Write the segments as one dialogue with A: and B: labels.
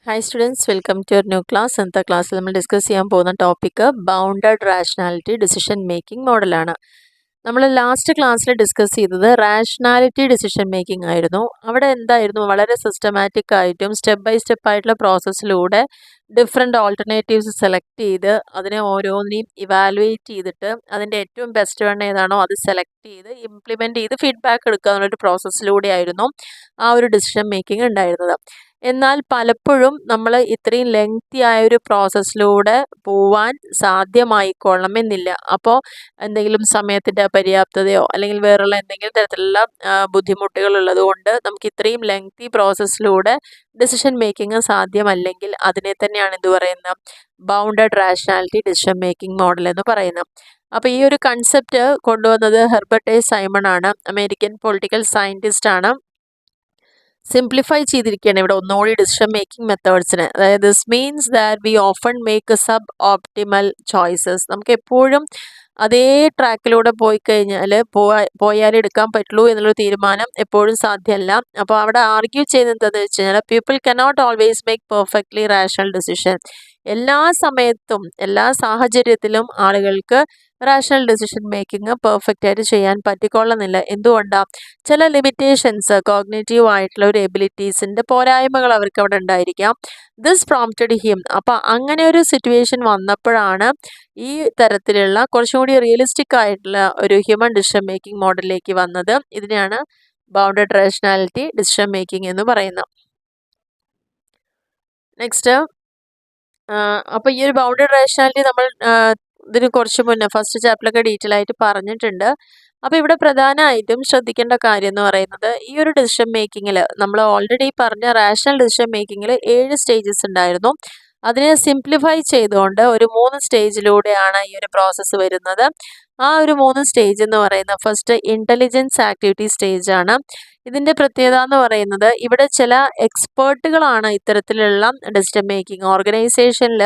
A: Hi students, welcome to your new class. ഇന്നത്തെ ക്ലാസ്സിൽ നമ്മൾ ഡിസ്കസ് ചെയ്യാൻ പോകുന്ന topic bounded rationality decision making മോഡലാണ്. നമ്മൾ ലാസ്റ്റ് ക്ലാസ്സിൽ ഡിസ്കസ് ചെയ്തത് റാഷണാലിറ്റി ഡിസിഷൻ മേക്കിംഗ് ആയിരുന്നു. അവിടെ എന്തായിരുന്നു, വളരെ സിസ്റ്റമാറ്റിക് ആയിട്ടും സ്റ്റെപ്പ് ബൈ സ്റ്റെപ്പ് ആയിട്ടുള്ള പ്രോസസ്സിലൂടെ ഡിഫറെൻറ്റ് ഓൾട്ടർനേറ്റീവ്സ് സെലക്ട് ചെയ്ത് അതിനെ ഓരോന്നിനെയും ഇവാലുവേറ്റ് ചെയ്തിട്ട് അതിൻ്റെ ഏറ്റവും ബെസ്റ്റ് വൺ ഏതാണോ അത് സെലക്ട് ചെയ്ത് ഇംപ്ലിമെൻറ്റ് ചെയ്ത് ഫീഡ്ബാക്ക് എടുക്കുക എന്നുള്ളൊരു പ്രോസസ്സിലൂടെ ആയിരുന്നു ആ ഒരു ഡിസിഷൻ മേക്കിംഗ് ഉണ്ടായിരുന്നത്. എന്നാൽ പലപ്പോഴും നമ്മൾ ഇത്രയും ലെങ്തി ആയ ഒരു പ്രോസസ്സിലൂടെ പോവാൻ സാധ്യമായിക്കൊള്ളണമെന്നില്ല. അപ്പോൾ എന്തെങ്കിലും സമയത്തിൻ്റെ പര്യാപ്തതയോ അല്ലെങ്കിൽ വേറെയുള്ള എന്തെങ്കിലും തരത്തിലുള്ള ബുദ്ധിമുട്ടുകൾ ഉള്ളതുകൊണ്ട് നമുക്ക് ഇത്രയും ലെങ്തി പ്രോസസ്സിലൂടെ ഡിസിഷൻ മേക്കിംഗ് സാധ്യമല്ലെങ്കിൽ അതിനെ തന്നെയാണ് എന്ത് പറയുന്നത്, bounded rationality decision making model എന്ന് പറയുന്നത്. അപ്പോൾ ഈ ഒരു കൺസെപ്റ്റ് കൊണ്ടുവന്നത് ഹെർബർട്ട് എ സൈമൺ ആണ്, അമേരിക്കൻ പൊളിറ്റിക്കൽ സയൻറ്റിസ്റ്റ് ആണ്. സിംപ്ലിഫൈ ചെയ്തിരിക്കുകയാണ് ഇവിടെ ഒന്നുകൂടി ഡിസിഷൻ മേക്കിംഗ് മെത്തേഡ്സിന്. അതായത് this means that we often make sub optimal choices. നമുക്ക് എപ്പോഴും അതേ ട്രാക്കിലൂടെ പോയി കഴിഞ്ഞാൽ പോയാലേ എടുക്കാൻ പറ്റുള്ളൂ എന്നുള്ളൊരു തീരുമാനം എപ്പോഴും സാധ്യമല്ല. അപ്പോൾ അവിടെ ആർഗ്യൂ ചെയ്യുന്നത് എന്താണെന്ന് വെച്ച് കഴിഞ്ഞാൽ people cannot always make perfectly rational decision. എല്ലാ സമയത്തും എല്ലാ സാഹചര്യത്തിലും ആളുകൾക്ക് റാഷണൽ ഡിസിഷൻ മേക്കിംഗ് പെർഫെക്റ്റ് ആയിട്ട് ചെയ്യാൻ പറ്റിക്കൊള്ളുന്നില്ല. എന്തുകൊണ്ടാണ്? ചില ലിമിറ്റേഷൻസ്, കോഗ്നേറ്റീവ് ആയിട്ടുള്ള ഒരു എബിലിറ്റീസിൻ്റെ പോരായ്മകൾ അവർക്ക് അവിടെ ഉണ്ടായിരിക്കാം. This prompted him. അപ്പോൾ അങ്ങനെ ഒരു സിറ്റുവേഷൻ വന്നപ്പോഴാണ് ഈ തരത്തിലുള്ള കുറച്ചും കൂടി റിയലിസ്റ്റിക് ആയിട്ടുള്ള ഒരു ഹ്യൂമൻ ഡിസിഷൻ മേക്കിംഗ് മോഡലിലേക്ക് വന്നത്. ഇതിനെയാണ് ബൗണ്ടഡ് റാഷണാലിറ്റി ഡിസിഷൻ മേക്കിംഗ് എന്ന് പറയുന്നത്. നെക്സ്റ്റ്, അപ്പോൾ ഈ ഒരു ബൗണ്ടഡ് റാഷണാലിറ്റി നമ്മൾ ഇതിന് കുറച്ച് മുന്നേ ഫസ്റ്റ് ചാപ്റ്ററിലൊക്കെ ഡീറ്റെയിൽ ആയിട്ട് പറഞ്ഞിട്ടുണ്ട്. അപ്പോൾ ഇവിടെ പ്രധാനമായിട്ടും ശ്രദ്ധിക്കേണ്ട കാര്യം എന്ന് പറയുന്നത് ഈ ഒരു ഡിസിഷൻ മേക്കിങ്ങിൽ നമ്മൾ ഓൾറെഡി പറഞ്ഞ റാഷണൽ ഡിസിഷൻ മേക്കിങ്ങിൽ 7 സ്റ്റേജസ് ഉണ്ടായിരുന്നു. അതിനെ സിംപ്ലിഫൈ ചെയ്തുകൊണ്ട് ഒരു 3 സ്റ്റേജിലൂടെയാണ് ഈ ഒരു പ്രോസസ്സ് വരുന്നത്. ആ ഒരു 3 സ്റ്റേജ് എന്ന് പറയുന്നത് ഫസ്റ്റ് ഇൻ്റലിജൻസ് ആക്ടിവിറ്റി സ്റ്റേജ് ആണ്. ഇതിൻ്റെ പ്രത്യേകത എന്ന് പറയുന്നത് ഇവിടെ ചില എക്സ്പേർട്ടുകളാണ് ഇത്തരത്തിലുള്ള ഡിസിഷൻ മേക്കിംഗ് ഓർഗനൈസേഷനിൽ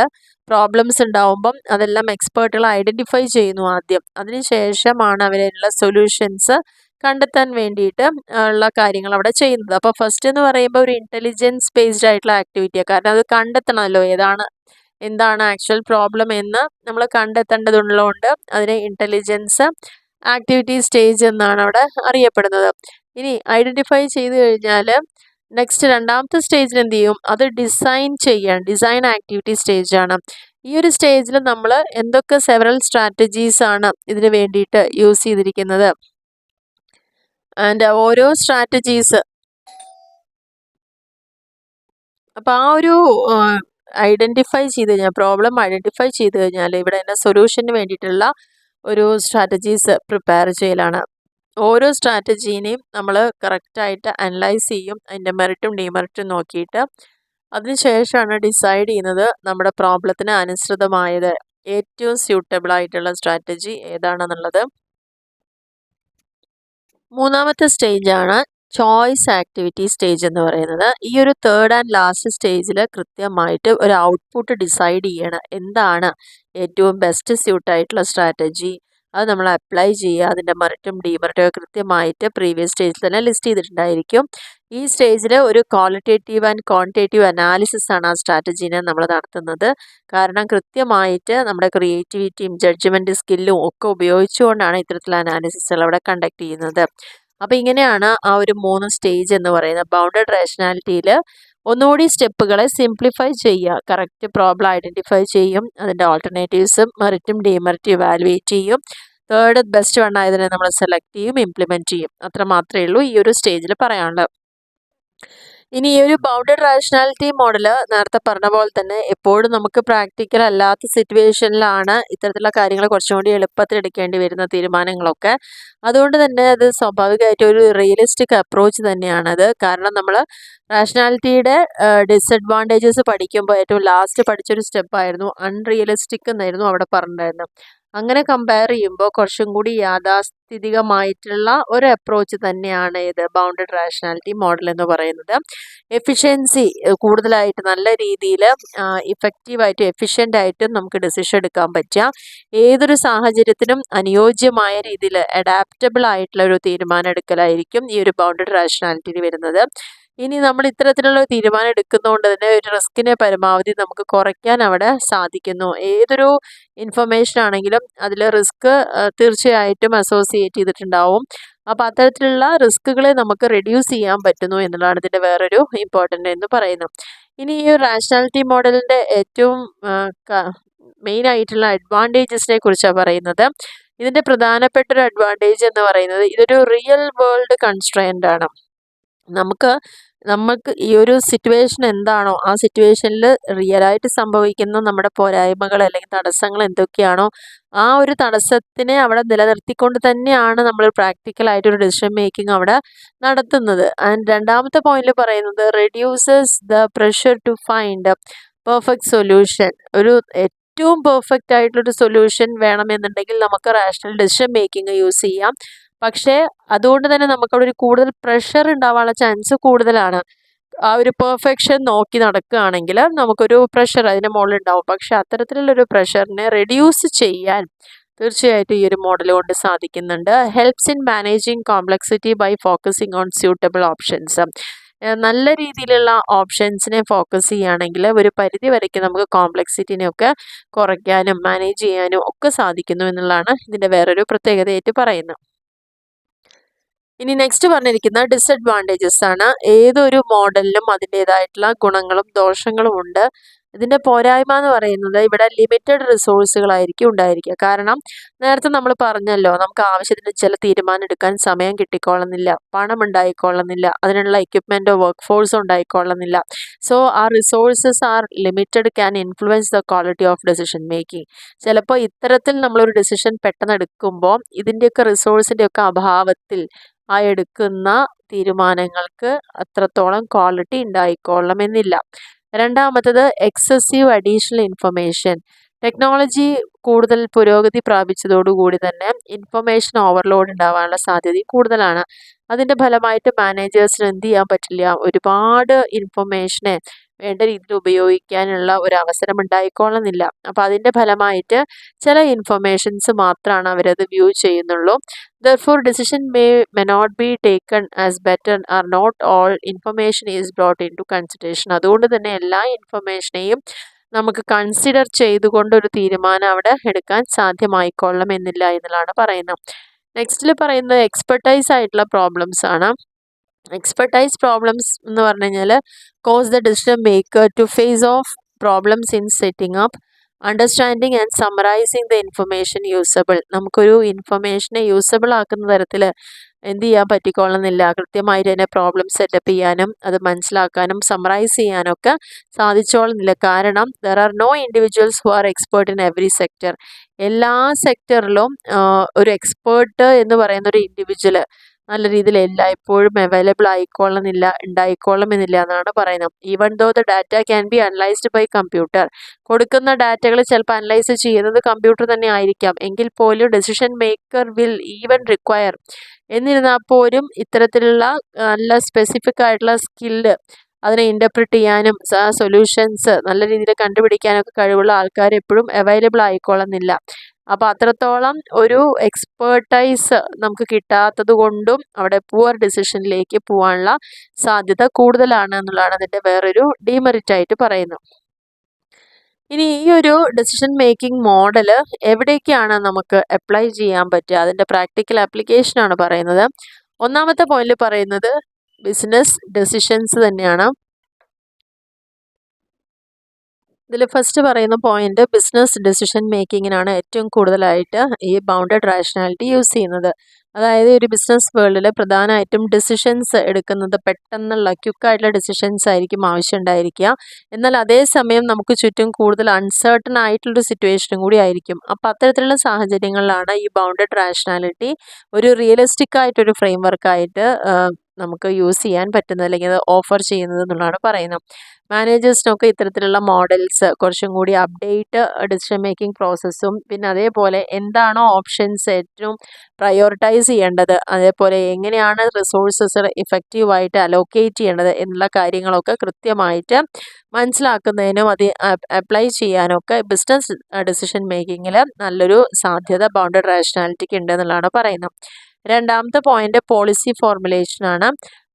A: പ്രോബ്ലംസ് ഉണ്ടാവുമ്പം അതെല്ലാം എക്സ്പേർട്ടുകൾ ഐഡൻറ്റിഫൈ ചെയ്യുന്നു ആദ്യം. അതിനുശേഷമാണ് അവരുള്ള സൊല്യൂഷൻസ് കണ്ടെത്താൻ വേണ്ടിയിട്ട് ഉള്ള കാര്യങ്ങൾ അവിടെ ചെയ്യുന്നത്. അപ്പോൾ ഫസ്റ്റ് എന്ന് പറയുമ്പോൾ ഒരു ഇൻ്റലിജൻസ് ബേസ്ഡ് ആയിട്ടുള്ള ആക്ടിവിറ്റിയാണ്. കാരണം അത് കണ്ടെത്തണമല്ലോ എന്താണ് ആക്ച്വൽ പ്രോബ്ലം എന്ന് നമ്മൾ കണ്ടെത്തേണ്ടതുള്ളതുകൊണ്ട് അതിനെ ഇൻ്റലിജൻസ് ആക്ടിവിറ്റി സ്റ്റേജ് എന്നാണ് അവിടെ അറിയപ്പെടുന്നത്. ഇനി ഐഡൻറ്റിഫൈ ചെയ്ത് കഴിഞ്ഞാൽ നെക്സ്റ്റ് രണ്ടാമത്തെ സ്റ്റേജിൽ എന്ത് ചെയ്യും, അത് ഡിസൈൻ ആക്ടിവിറ്റി സ്റ്റേജ് ആണ്. ഈ ഒരു സ്റ്റേജിൽ നമ്മൾ എന്തൊക്കെ സെവറൽ സ്ട്രാറ്റജീസ് ആണ് ഇതിന് വേണ്ടിയിട്ട് യൂസ് ചെയ്തിരിക്കുന്നത്. ആൻഡ് ഓരോ സ്ട്രാറ്റജീസ്, അപ്പോൾ ആ ഒരു ഐഡൻറ്റിഫൈ ചെയ്ത് കഴിഞ്ഞാൽ പ്രോബ്ലം ഐഡൻറ്റിഫൈ ചെയ്ത് കഴിഞ്ഞാൽ ഇവിടെ എൻ്റെ സൊല്യൂഷന് വേണ്ടിയിട്ടുള്ള ഒരു സ്ട്രാറ്റജീസ് പ്രിപ്പയർ ചെയ്യലാണ്. ഓരോ സ്ട്രാറ്റജീനെയും നമ്മൾ കറക്റ്റായിട്ട് അനലൈസ് ചെയ്യും, അതിൻ്റെ മെറിറ്റും ഡിമെറിറ്റും നോക്കിയിട്ട് അതിനുശേഷമാണ് ഡിസൈഡ് ചെയ്യുന്നത് നമ്മുടെ പ്രോബ്ലത്തിന് അനുസൃതമായത് ഏറ്റവും സ്യൂട്ടബിൾ ആയിട്ടുള്ള സ്ട്രാറ്റജി ഏതാണെന്നുള്ളത്. മൂന്നാമത്തെ സ്റ്റേജാണ് ചോയ്സ് ആക്ടിവിറ്റി സ്റ്റേജ് എന്ന് പറയുന്നത്. ഈ ഒരു തേർഡ് ആൻഡ് ലാസ്റ്റ് സ്റ്റേജിൽ കൃത്യമായിട്ട് ഒരു ഔട്ട്പുട്ട് ഡിസൈഡ് ചെയ്യണം, എന്താണ് ഏറ്റവും ബെസ്റ്റ് സ്യൂട്ടായിട്ടുള്ള സ്ട്രാറ്റജി, അത് നമ്മൾ അപ്ലൈ ചെയ്യുക. അതിൻ്റെ മെറിറ്റും ഡിമെറിറ്റും കൃത്യമായിട്ട് പ്രീവിയസ് സ്റ്റേജിൽ തന്നെ ലിസ്റ്റ് ചെയ്തിട്ടുണ്ടായിരിക്കും. ഈ സ്റ്റേജിൽ ഒരു ക്വാളിറ്റേറ്റീവ് ആൻഡ് ക്വാണ്ടിറ്റേറ്റീവ് അനാലിസിസ് ആണ് ആ സ്ട്രാറ്റജീനെ നമ്മൾ നടത്തുന്നത്. കാരണം കൃത്യമായിട്ട് നമ്മുടെ ക്രിയേറ്റിവിറ്റിയും ജഡ്ജ്മെൻറ്റ് സ്കില്ലും ഒക്കെ ഉപയോഗിച്ചുകൊണ്ടാണ് ഇത്തരത്തിലുള്ള അനാലിസിസുകൾ അവിടെ കണ്ടക്ട് ചെയ്യുന്നത്. അപ്പോൾ ഇങ്ങനെയാണ് ആ ഒരു 3 സ്റ്റേജ് എന്ന് പറയുന്നത്. ബൗണ്ടഡ് റാഷണാലിറ്റിയിൽ ഒന്നുകൂടി സ്റ്റെപ്പുകളെ സിംപ്ലിഫൈ ചെയ്യുക, കറക്റ്റ് പ്രോബ്ലം ഐഡൻറ്റിഫൈ ചെയ്യും, അതിൻ്റെ ഓൾട്ടർനേറ്റീവ്സും മെറിറ്റും ഡിമെറിറ്റും ഇവാലുവേറ്റ് ചെയ്യും, തേർഡ് ബെസ്റ്റ് വൺ ആയതിനെ നമ്മൾ സെലക്ട് ചെയ്യും, ഇംപ്ലിമെൻറ്റ് ചെയ്യും. അത്ര മാത്രമേ ഉള്ളൂ ഈ ഒരു സ്റ്റേജിൽ പറയാനുള്ളത്. ഇനി ഈ ഒരു ബൗണ്ടഡ് റാഷണാലിറ്റി മോഡൽ നേരത്തെ പറഞ്ഞ പോലെ തന്നെ എപ്പോഴും നമുക്ക് പ്രാക്ടിക്കൽ അല്ലാത്ത സിറ്റുവേഷനിലാണ് ഇത്തരത്തിലുള്ള കാര്യങ്ങൾ കുറച്ചും കൂടി എളുപ്പത്തിൽ എടുക്കേണ്ടി വരുന്ന തീരുമാനങ്ങളൊക്കെ. അതുകൊണ്ട് തന്നെ അത് സ്വാഭാവികമായിട്ടും ഒരു റിയലിസ്റ്റിക് അപ്രോച്ച് തന്നെയാണത്. കാരണം നമ്മൾ റാഷണാലിറ്റിയുടെ ഡിസഡ്വാൻറ്റേജസ് പഠിക്കുമ്പോൾ ഏറ്റവും ലാസ്റ്റ് പഠിച്ചൊരു സ്റ്റെപ്പായിരുന്നു അൺറിയലിസ്റ്റിക് എന്നായിരുന്നു അവിടെ പറഞ്ഞിട്ടുണ്ടായിരുന്നത്. അങ്ങനെ കമ്പയർ ചെയ്യുമ്പോൾ കുറച്ചും കൂടി യാഥാസ്ഥിതികമായിട്ടുള്ള ഒരു അപ്രോച്ച് തന്നെയാണ് ഇത് ബൗണ്ടഡ് റാഷണാലിറ്റി മോഡൽ എന്ന് പറയുന്നത്. എഫിഷ്യൻസി കൂടുതലായിട്ട് നല്ല രീതിയിൽ ഇഫക്റ്റീവായിട്ടും എഫിഷ്യൻ്റ് ആയിട്ടും നമുക്ക് ഡിസിഷൻ എടുക്കാൻ പറ്റുക, ഏതൊരു സാഹചര്യത്തിനും അനുയോജ്യമായ രീതിയിൽ അഡാപ്റ്റബിൾ ആയിട്ടുള്ള ഒരു തീരുമാനം എടുക്കലായിരിക്കും ഈ ഒരു ബൗണ്ടഡ് റാഷണാലിറ്റിയിൽ വരുന്നത്. ഇനി നമ്മൾ ഇത്തരത്തിലുള്ള ഒരു തീരുമാനം എടുക്കുന്നതുകൊണ്ട് തന്നെ ഒരു റിസ്കിനെ പരമാവധി നമുക്ക് കുറയ്ക്കാൻ അവിടെ സാധിക്കുന്നു. ഏതൊരു ഇൻഫർമേഷൻ ആണെങ്കിലും അതിൽ റിസ്ക് തീർച്ചയായിട്ടും അസോസിയേറ്റ് ചെയ്തിട്ടുണ്ടാവും. അപ്പോൾ അത്തരത്തിലുള്ള റിസ്കുകളെ നമുക്ക് റെഡ്യൂസ് ചെയ്യാൻ പറ്റുന്നു എന്നുള്ളതാണ് ഇതിൻ്റെ വേറൊരു ഇമ്പോർട്ടൻ്റ് എന്ന് പറയുന്നത്. ഇനി ഈ റാഷണാലിറ്റി മോഡലിൻ്റെ ഏറ്റവും മെയിൻ ആയിട്ടുള്ള അഡ്വാൻറ്റേജസിനെ കുറിച്ചാണ് പറയുന്നത്. ഇതിൻ്റെ പ്രധാനപ്പെട്ട ഒരു അഡ്വാൻറ്റേജ് എന്ന് പറയുന്നത് ഇതൊരു റിയൽ വേൾഡ് കൺസ്ട്രെയിൻ്റ് ആണ്. നമുക്ക് ഈ ഒരു സിറ്റുവേഷൻ എന്താണോ ആ സിറ്റുവേഷനിൽ റിയലായിട്ട് സംഭവിക്കുന്ന നമ്മുടെ പോരായ്മകൾ അല്ലെങ്കിൽ തടസ്സങ്ങൾ എന്തൊക്കെയാണോ ആ ഒരു തടസ്സത്തിനെ അവിടെ നിലനിർത്തിക്കൊണ്ട് തന്നെയാണ് നമ്മൾ പ്രാക്ടിക്കലായിട്ടൊരു ഡിസിഷൻ മേക്കിംഗ് അവിടെ നടത്തുന്നത്. ആൻഡ് രണ്ടാമത്തെ പോയിന്റിൽ പറയുന്നത് reduces the pressure to find perfect solution. ഒരു ഏറ്റവും പെർഫെക്റ്റ് ആയിട്ടുള്ളൊരു സൊല്യൂഷൻ വേണമെന്നുണ്ടെങ്കിൽ നമുക്ക് റാഷണൽ ഡിസിഷൻ മേക്കിംഗ് യൂസ് ചെയ്യാം. പക്ഷേ അതുകൊണ്ട് തന്നെ നമുക്കവിടെ ഒരു കൂടുതൽ പ്രഷർ ഉണ്ടാവാനുള്ള ചാൻസ് കൂടുതലാണ്. ആ ഒരു പെർഫെക്ഷൻ നോക്കി നടക്കുകയാണെങ്കിൽ നമുക്കൊരു പ്രഷർ അതിൻ്റെ മുകളിൽ ഉണ്ടാവും. പക്ഷെ അത്തരത്തിലുള്ളൊരു പ്രഷറിനെ റെഡ്യൂസ് ചെയ്യാൻ തീർച്ചയായിട്ടും ഈ ഒരു മോഡൽ കൊണ്ട് സാധിക്കുന്നുണ്ട്. Helps in managing complexity by focusing on suitable options. നല്ല രീതിയിലുള്ള ഓപ്ഷൻസിനെ ഫോക്കസ് ചെയ്യുകയാണെങ്കിൽ ഒരു പരിധി വരയ്ക്ക് നമുക്ക് കോംപ്ലക്സിറ്റിനെയൊക്കെ കുറയ്ക്കാനും മാനേജ് ചെയ്യാനും ഒക്കെ സാധിക്കുന്നു എന്നുള്ളതാണ് ഇതിൻ്റെ വേറൊരു പ്രത്യേകതയായിട്ട് പറയുന്നത്. ഇനി നെക്സ്റ്റ് പറഞ്ഞിരിക്കുന്ന ഡിസഡ്വാൻറ്റേജസ് ആണ്. ഏതൊരു മോഡലിലും അതിൻ്റേതായിട്ടുള്ള ഗുണങ്ങളും ദോഷങ്ങളും ഉണ്ട്. ഇതിൻ്റെ പോരായ്മ എന്ന് പറയുന്നത് ഇവിടെ ലിമിറ്റഡ് റിസോഴ്സുകളായിരിക്കും ഉണ്ടായിരിക്കുക. കാരണം നേരത്തെ നമ്മൾ പറഞ്ഞല്ലോ, നമുക്ക് ആവശ്യത്തിന് ചില തീരുമാനം എടുക്കാൻ സമയം കിട്ടിക്കൊള്ളുന്നില്ല, പണം ഉണ്ടായിക്കൊള്ളുന്നില്ല, അതിനുള്ള എക്യുപ്മെൻറ്റോ വർക്ക് ഫോഴ്സോ ഉണ്ടായിക്കൊള്ളുന്നില്ല. സോ ആ resources R limited can influence the quality of decision making. ചിലപ്പോൾ ഇത്തരത്തിൽ നമ്മളൊരു ഡെസിഷൻ പെട്ടെന്ന് എടുക്കുമ്പോൾ ഇതിൻ്റെയൊക്കെ റിസോഴ്സിൻ്റെയൊക്കെ അഭാവത്തിൽ ആ എടുക്കുന്ന തീരുമാനങ്ങൾക്ക് അത്രത്തോളം ക്വാളിറ്റി ഉണ്ടായിക്കൊള്ളണമെന്നില്ല. രണ്ടാമത്തത് എക്സസീവ് അഡീഷണൽ ഇൻഫർമേഷൻ. ടെക്നോളജി കൂടുതൽ പുരോഗതി പ്രാപിച്ചതോടുകൂടി തന്നെ ഇൻഫർമേഷൻ ഓവർലോഡ് ഉണ്ടാവാനുള്ള സാധ്യതയും കൂടുതലാണ്. അതിൻ്റെ ഫലമായിട്ട് മാനേജേഴ്സിന് എന്ത് ചെയ്യാൻ പറ്റില്ല, ഒരുപാട് ഇൻഫർമേഷനെ വേണ്ട രീതിയിൽ ഉപയോഗിക്കാനുള്ള ഒരു അവസരം ഉണ്ടായിക്കൊള്ളുന്നില്ല. അപ്പോൾ അതിൻ്റെ ഫലമായിട്ട് ചില ഇൻഫർമേഷൻസ് മാത്രമാണ് അവരത് വ്യൂ ചെയ്യുന്നുള്ളൂ. Therefore, decision may not be taken as better or not all information is brought into consideration. അതുകൊണ്ട് തന്നെ എല്ലാ ഇൻഫർമേഷനെയും നമുക്ക് കൺസിഡർ ചെയ്തുകൊണ്ട് ഒരു തീരുമാനം അവിടെ എടുക്കാൻ സാധ്യമായിക്കൊള്ളണമെന്നില്ല എന്നുള്ളതാണ് പറയുന്നത്. നെക്സ്റ്റിൽ പറയുന്നത് എക്സ്പെർട്ടൈസ് ആയിട്ടുള്ള പ്രോബ്ലംസ് ആണ്. എക്സ്പെർട്ടൈസ് പ്രോബ്ലംസ് എന്ന് പറഞ്ഞു കഴിഞ്ഞാൽ cause the decision maker to face of problems in setting up understanding and summarising the information usable. നമുക്കൊരു ഇൻഫർമേഷനെ യൂസബിൾ ആക്കുന്ന തരത്തിൽ എന്ത് ചെയ്യാൻ പറ്റിക്കൊള്ളുന്നില്ല, കൃത്യമായിട്ട് തന്നെ പ്രോബ്ലം സെറ്റപ്പ് ചെയ്യാനും അത് മനസ്സിലാക്കാനും സമ്മറൈസ് ചെയ്യാനും ഒക്കെ സാധിച്ചോളുന്നില്ല. കാരണം there are no individuals who are expert in every sector. എല്ലാ സെക്ടറിലും ഒരു എക്സ്പേർട്ട് എന്ന് പറയുന്ന ഒരു ഇൻഡിവിജ്വൽ നല്ല രീതിയിൽ എല്ലായ്പ്പോഴും അവൈലബിൾ ഉണ്ടായിക്കൊള്ളണമെന്നില്ല എന്നാണ് പറയുന്നത്. Even though the data can be analysed by computer. കൊടുക്കുന്ന ഡാറ്റകൾ ചിലപ്പോൾ അനലൈസ് ചെയ്യുന്നത് കമ്പ്യൂട്ടർ തന്നെ ആയിരിക്കാം. എങ്കിൽ പോലും decision maker will even require. എന്നിരുന്നാൽ പോലും ഇത്തരത്തിലുള്ള നല്ല സ്പെസിഫിക് ആയിട്ടുള്ള സ്കില്ല് അതിനെ ഇൻ്റർപ്രിറ്റ് ചെയ്യാനും സൊല്യൂഷൻസ് നല്ല രീതിയിൽ കണ്ടുപിടിക്കാനൊക്കെ കഴിവുള്ള ആൾക്കാർ എപ്പോഴും അവൈലബിൾ ആയിക്കൊള്ളുന്നില്ല. അപ്പോൾ അത്രത്തോളം ഒരു എക്സ്പേർട്ടൈസ് നമുക്ക് കിട്ടാത്തത് കൊണ്ടും അവിടെ പുവർ ഡിസിഷനിലേക്ക് പോകാനുള്ള സാധ്യത കൂടുതലാണ് എന്നുള്ളതാണ് അതിൻ്റെ വേറൊരു ഡീമെറിറ്റ് ആയിട്ട് പറയുന്നത്. ഇനി ഈ ഒരു ഡെസിഷൻ മേക്കിംഗ് മോഡൽ എവിടേക്കാണ് നമുക്ക് അപ്ലൈ ചെയ്യാൻ പറ്റുക, അതിൻ്റെ പ്രാക്ടിക്കൽ ആപ്ലിക്കേഷനാണ് പറയുന്നത്. ഒന്നാമത്തെ പോയിന്റിൽ പറയുന്നത് ബിസിനസ് ഡെസിഷൻസ് തന്നെയാണ്. ഇതിൽ ഫസ്റ്റ് പറയുന്ന പോയിന്റ് ബിസിനസ് ഡെസിഷൻ മേക്കിങ്ങിനാണ് ഏറ്റവും കൂടുതലായിട്ട് ഈ ബൗണ്ടഡ് റാഷണാലിറ്റി യൂസ് ചെയ്യുന്നത്. അതായത് ഒരു ബിസിനസ് വേൾഡിൽ പ്രധാനമായിട്ടും ഡെസിഷൻസ് എടുക്കുന്നത് പെട്ടെന്നുള്ള ക്വിക്കായിട്ടുള്ള ഡെസിഷൻസ് ആയിരിക്കും ആവശ്യമുണ്ടായിരിക്കുക. എന്നാൽ അതേസമയം നമുക്ക് ചുറ്റും കൂടുതൽ അൺസർട്ടൺ ആയിട്ടുള്ളൊരു സിറ്റുവേഷനും കൂടി ആയിരിക്കും. അപ്പോൾ അത്തരത്തിലുള്ള സാഹചര്യങ്ങളിലാണ് ഈ ബൗണ്ടഡ് റാഷണാലിറ്റി ഒരു റിയലിസ്റ്റിക് ആയിട്ടൊരു ഫ്രെയിം വർക്കായിട്ട് നമുക്ക് യൂസ് ചെയ്യാൻ പറ്റുന്നത് അല്ലെങ്കിൽ അത് ഓഫർ ചെയ്യുന്നത് എന്നുള്ളതാണ് പറയുന്നത്. മാനേജേഴ്സിനൊക്കെ ഇത്തരത്തിലുള്ള മോഡൽസ് കുറച്ചും കൂടി അപ്ഡേറ്റ് ഡിസിഷൻ മേക്കിംഗ് പ്രോസസ്സും പിന്നെ അതേപോലെ എന്താണോ ഓപ്ഷൻസ് ഏറ്റവും പ്രയോറിറ്റൈസ് ചെയ്യേണ്ടത്, അതേപോലെ എങ്ങനെയാണ് റിസോഴ്സസ് ഇഫക്റ്റീവായിട്ട് അലോക്കേറ്റ് ചെയ്യേണ്ടത് എന്നുള്ള കാര്യങ്ങളൊക്കെ കൃത്യമായിട്ട് മനസ്സിലാക്കുന്നതിനും അത് അപ്ലൈ ചെയ്യാനൊക്കെ ബിസിനസ് ഡിസിഷൻ മേക്കിങ്ങിൽ നല്ലൊരു സാധ്യത ബൗണ്ടഡ് റാഷണാലിറ്റിക്ക് ഉണ്ട് എന്നുള്ളതാണ് പറയുന്നത്. രണ്ടാമത്തെ പോയിന്റ് പോളിസി ഫോർമുലേഷൻ ആണ്.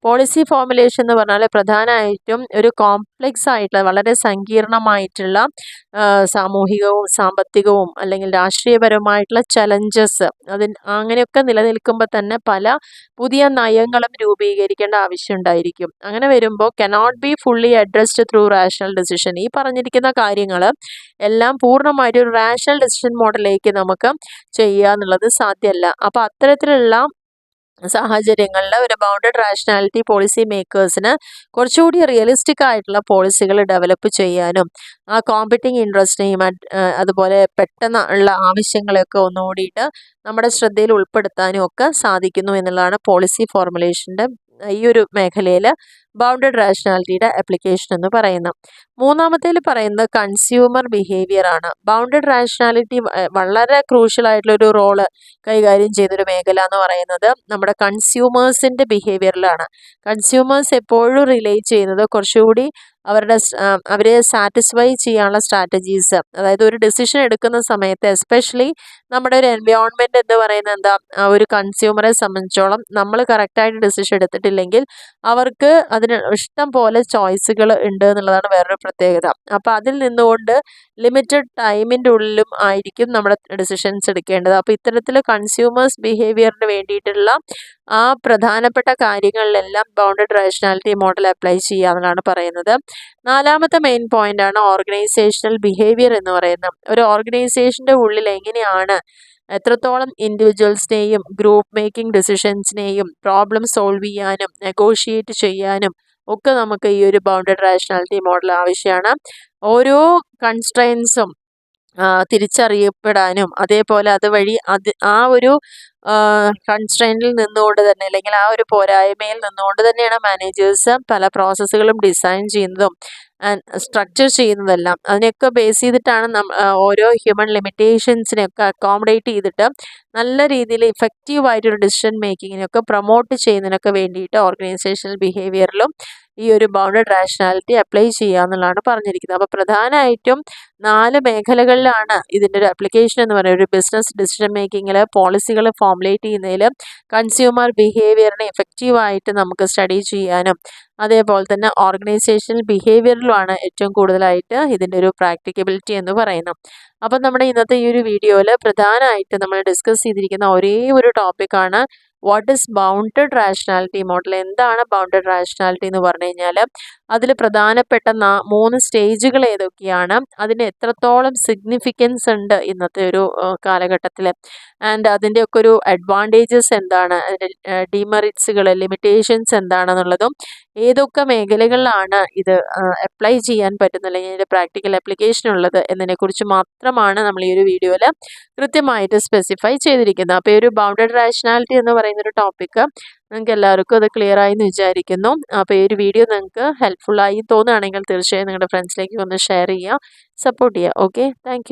A: പോളിസി ഫോർമുലേഷൻ എന്ന് പറഞ്ഞാൽ പ്രധാനമായിട്ടും ഒരു കോംപ്ലക്സ് ആയിട്ടുള്ള വളരെ സങ്കീർണമായിട്ടുള്ള സാമൂഹികവും സാമ്പത്തികവും അല്ലെങ്കിൽ രാഷ്ട്രീയപരമായിട്ടുള്ള ചലഞ്ചസ് അങ്ങനെയൊക്കെ നിലനിൽക്കുമ്പോൾ തന്നെ പല പുതിയ നയങ്ങളും രൂപീകരിക്കേണ്ട ആവശ്യമുണ്ടായിരിക്കും. അങ്ങനെ വരുമ്പോൾ cannot be fully addressed through rational decision. ഈ പറഞ്ഞിരിക്കുന്ന കാര്യങ്ങൾ എല്ലാം പൂർണ്ണമായിട്ട് ഒരു റാഷണൽ ഡിസിഷൻ മോഡലിലേക്ക് നമുക്ക് ചെയ്യുക എന്നുള്ളത് സാധ്യമല്ല. അപ്പോൾ അത്തരത്തിലുള്ള സാഹചര്യങ്ങളിൽ ഒരു ബൗണ്ടഡ് റാഷണാലിറ്റി പോളിസി മേക്കേഴ്സിന് കുറച്ചുകൂടി റിയലിസ്റ്റിക് ആയിട്ടുള്ള പോളിസികൾ ഡെവലപ്പ് ചെയ്യാനും ആ കോമ്പറ്റിംഗ് ഇൻട്രസ്റ്റിനെയും അതുപോലെ പെട്ടെന്ന് ഉള്ള ആവശ്യങ്ങളെയൊക്കെ ഒന്നുകൂടിയിട്ട് നമ്മുടെ ശ്രദ്ധയിൽ ഉൾപ്പെടുത്താനും ഒക്കെ സാധിക്കുന്നു എന്നുള്ളതാണ് പോളിസി ഫോർമുലേഷൻ്റെ ഈ ഒരു മേഖലയിൽ ബൗണ്ടഡ് റാഷണാലിറ്റിയുടെ ആപ്ലിക്കേഷൻ എന്ന് പറയുന്നത്. മൂന്നാമത്തേൽ പറയുന്നത് കൺസ്യൂമർ ബിഹേവിയർ ആണ്. ബൗണ്ടഡ് റാഷണാലിറ്റി വളരെ ക്രൂഷ്യൽ ആയിട്ടുള്ളൊരു റോള് കൈകാര്യം ചെയ്തൊരു മേഖല എന്ന് പറയുന്നത് നമ്മുടെ കൺസ്യൂമേഴ്സിൻ്റെ ബിഹേവിയറിലാണ്. കൺസ്യൂമേഴ്സ് എപ്പോഴും റിലേറ്റ് ചെയ്യുന്നത് കുറച്ചുകൂടി അവരെ സാറ്റിസ്ഫൈ ചെയ്യാനുള്ള സ്ട്രാറ്റജീസ്, അതായത് ഒരു ഡിസിഷൻ എടുക്കുന്ന സമയത്ത് എസ്പെഷ്യലി നമ്മുടെ ഒരു എൻവയോൺമെൻറ്റ് എന്ന് പറയുന്നത് എന്താ, ഒരു കൺസ്യൂമറെ സംബന്ധിച്ചോളം നമ്മൾ കറക്റ്റായിട്ട് ഡിസിഷൻ എടുത്തിട്ടില്ലെങ്കിൽ അവർക്ക് അതിന് ഇഷ്ടം പോലെ ചോയ്സുകൾ ഉണ്ട് എന്നുള്ളതാണ് വേറൊരു പ്രത്യേകത. അപ്പോൾ അതിൽ നിന്നുകൊണ്ട് ലിമിറ്റഡ് ടൈമിൻ്റെ ഉള്ളിലും ആയിരിക്കും നമ്മുടെ ഡിസിഷൻസ് എടുക്കേണ്ടത്. അപ്പോൾ ഇത്തരത്തിൽ കൺസ്യൂമേഴ്സ് ബിഹേവിയറിന് വേണ്ടിയിട്ടുള്ള ആ പ്രധാനപ്പെട്ട കാര്യങ്ങളിലെല്ലാം ബൗണ്ടഡ് റാഷണാലിറ്റി മോഡൽ അപ്ലൈ ചെയ്യാമെന്നാണ് പറയുന്നത്. നാലാമത്തെ മെയിൻ പോയിന്റ് ആണ് ഓർഗനൈസേഷണൽ ബിഹേവിയർ എന്ന് പറയുന്നത്. ഒരു ഓർഗനൈസേഷൻ്റെ ഉള്ളിൽ എങ്ങനെയാണ് എത്രത്തോളം ഇൻഡിവിജ്വൽസിനെയും ഗ്രൂപ്പ് മേക്കിംഗ് ഡിസിഷൻസിനെയും പ്രോബ്ലം സോൾവ് ചെയ്യാനും നെഗോഷിയേറ്റ് ചെയ്യാനും ഒക്കെ നമുക്ക് ഈ ഒരു ബൗണ്ടഡ് റാഷണാലിറ്റി മോഡൽ ആവശ്യമാണ്. ഓരോ കൺസ്ട്രെയിൻസും തിരിച്ചറിയപ്പെടാനും അതേപോലെ അതുവഴി ആ ഒരു കൺസ്ട്രെയിനിൽ നിന്നുകൊണ്ട് തന്നെ അല്ലെങ്കിൽ ആ ഒരു പോരായ്മയിൽ നിന്നുകൊണ്ട് തന്നെയാണ് മാനേജേഴ്സ് പല പ്രോസസ്സുകളും ഡിസൈൻ ചെയ്യുന്നതും സ്ട്രക്ചർ ചെയ്യുന്നതെല്ലാം. അതിനെയൊക്കെ ബേസ് ചെയ്തിട്ടാണ് ഓരോ ഹ്യൂമൻ ലിമിറ്റേഷൻസിനെയൊക്കെ അക്കോമഡേറ്റ് ചെയ്തിട്ട് നല്ല രീതിയിൽ ഇഫക്റ്റീവായിട്ടൊരു ഡിസിഷൻ മേക്കിങ്ങിനൊക്കെ പ്രൊമോട്ട് ചെയ്യുന്നതിനൊക്കെ വേണ്ടിയിട്ട് ഓർഗനൈസേഷണൽ ബിഹേവിയറിലും ഈ ഒരു ബൗണ്ടഡ് റാഷണാലിറ്റി അപ്ലൈ ചെയ്യുക എന്നുള്ളതാണ് പറഞ്ഞിരിക്കുന്നത്. അപ്പോൾ പ്രധാനമായിട്ടും 4 മേഖലകളിലാണ് ഇതിൻ്റെ ഒരു ആപ്ലിക്കേഷൻ എന്ന് പറയുന്നത്. ഒരു ബിസിനസ് ഡിസിഷൻ മേക്കിങ്ങിൽ, പോളിസികൾ ഫോർമുലേറ്റ് ചെയ്യുന്നതിൽ, കൺസ്യൂമർ ബിഹേവിയറിനെ എഫക്റ്റീവായിട്ട് നമുക്ക് സ്റ്റഡി ചെയ്യാനും അതേപോലെ തന്നെ ഓർഗനൈസേഷണൽ ബിഹേവിയറിലുമാണ് ഏറ്റവും കൂടുതലായിട്ട് ഇതിൻ്റെ ഒരു പ്രാക്ടിക്കബിലിറ്റി എന്ന് പറയുന്നത്. അപ്പം നമ്മുടെ ഇന്നത്തെ ഈ ഒരു വീഡിയോയിൽ പ്രധാനമായിട്ട് നമ്മൾ ഡിസ്കസ് ചെയ്തിരിക്കുന്ന ഒരേ ഒരു ടോപ്പിക്കാണ് what is bounded rationality model. എന്താണ് ബൗണ്ടഡ് റാഷണാലിറ്റി എന്ന് പറഞ്ഞു കഴിഞ്ഞാൽ അതിൽ പ്രധാനപ്പെട്ട 3 സ്റ്റേജുകൾ ഏതൊക്കെയാണ്, അതിന് എത്രത്തോളം സിഗ്നിഫിക്കൻസ് ഉണ്ട് ഇന്നത്തെ ഒരു കാലഘട്ടത്തിൽ, ആൻഡ് അതിൻ്റെയൊക്കെ ഒരു അഡ്വാൻറ്റേജസ് എന്താണ്, അതിൻ്റെ ഡിമെറിറ്റ്സുകൾ ലിമിറ്റേഷൻസ് എന്താണെന്നുള്ളതും ഏതൊക്കെ മേഖലകളിലാണ് ഇത് അപ്ലൈ ചെയ്യാൻ പറ്റുന്ന അല്ലെങ്കിൽ ഇതിൻ്റെ പ്രാക്ടിക്കൽ ആപ്ലിക്കേഷൻ ഉള്ളത് എന്നതിനെക്കുറിച്ച് മാത്രമാണ് നമ്മൾ ഈ ഒരു വീഡിയോയിൽ കൃത്യമായിട്ട് സ്പെസിഫൈ ചെയ്തിരിക്കുന്നത്. അപ്പോൾ ഈ ഒരു ബൗണ്ടഡ് റാഷണാലിറ്റി എന്ന് പറയുന്നൊരു ടോപ്പിക്ക് നിങ്ങൾക്ക് എല്ലാവർക്കും അത് ക്ലിയർ ആയി എന്ന് വിചാരിക്കുന്നു. അപ്പോൾ ഈ ഒരു വീഡിയോ നിങ്ങൾക്ക് ഹെൽപ്ഫുള്ളായി തോന്നുകയാണെങ്കിൽ തീർച്ചയായും നിങ്ങളുടെ ഫ്രണ്ട്സിലേക്ക് ഒന്ന് ഷെയർ ചെയ്യുക, സപ്പോർട്ട് ചെയ്യുക. Okay, thank